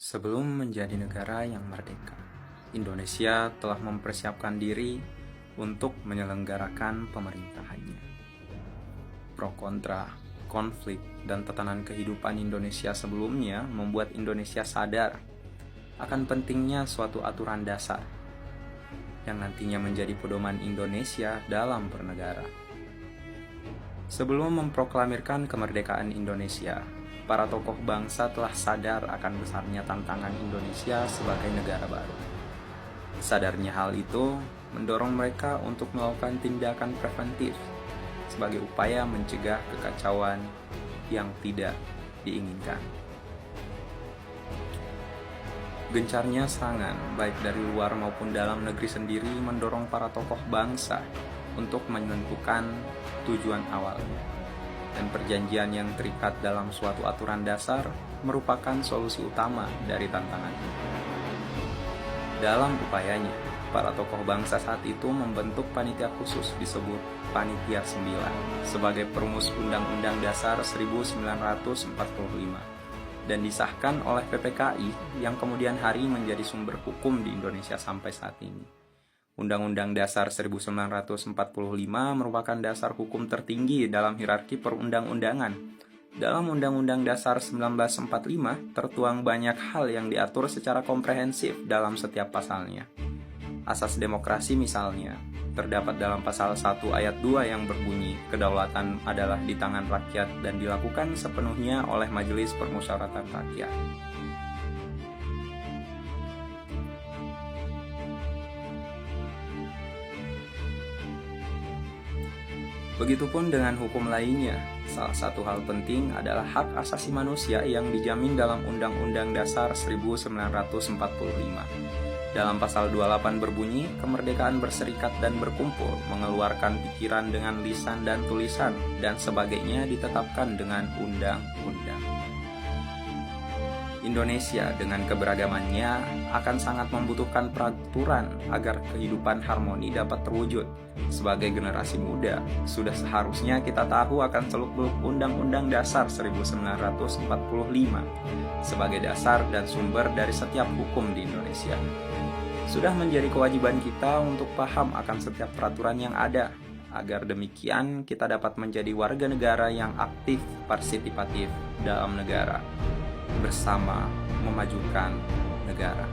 Sebelum menjadi negara yang merdeka, Indonesia telah mempersiapkan diri untuk menyelenggarakan pemerintahannya. Pro kontra, konflik, dan tatanan kehidupan Indonesia sebelumnya membuat Indonesia sadar akan pentingnya suatu aturan dasar yang nantinya menjadi pedoman Indonesia dalam bernegara. Sebelum memproklamirkan kemerdekaan Indonesia, para tokoh bangsa telah sadar akan besarnya tantangan Indonesia sebagai negara baru. Sadarnya hal itu mendorong mereka untuk melakukan tindakan preventif sebagai upaya mencegah kekacauan yang tidak diinginkan. Gencarnya serangan, baik dari luar maupun dalam negeri sendiri, mendorong para tokoh bangsa untuk menentukan tujuan awalnya. Dan perjanjian yang terikat dalam suatu aturan dasar merupakan solusi utama dari tantangan ini. Dalam upayanya, para tokoh bangsa saat itu membentuk panitia khusus disebut Panitia 9 sebagai perumus Undang-Undang Dasar 1945 dan disahkan oleh PPKI yang kemudian hari menjadi sumber hukum di Indonesia sampai saat ini. Undang-Undang Dasar 1945 merupakan dasar hukum tertinggi dalam hierarki perundang-undangan. Dalam Undang-Undang Dasar 1945 tertuang banyak hal yang diatur secara komprehensif dalam setiap pasalnya. Asas demokrasi misalnya, terdapat dalam pasal 1 ayat 2 yang berbunyi, kedaulatan adalah di tangan rakyat dan dilakukan sepenuhnya oleh Majelis Permusyawaratan Rakyat. Begitupun dengan hukum lainnya. Salah satu hal penting adalah hak asasi manusia yang dijamin dalam Undang-Undang Dasar 1945. Dalam pasal 28 berbunyi, kemerdekaan berserikat dan berkumpul, mengeluarkan pikiran dengan lisan dan tulisan, dan sebagainya ditetapkan dengan undang-undang. Indonesia dengan keberagamannya akan sangat membutuhkan peraturan agar kehidupan harmoni dapat terwujud. Sebagai generasi muda, sudah seharusnya kita tahu akan seluk-beluk Undang-Undang Dasar 1945 sebagai dasar dan sumber dari setiap hukum di Indonesia. Sudah menjadi kewajiban kita untuk paham akan setiap peraturan yang ada, agar demikian kita dapat menjadi warga negara yang aktif partisipatif dalam negara, bersama memajukan negara.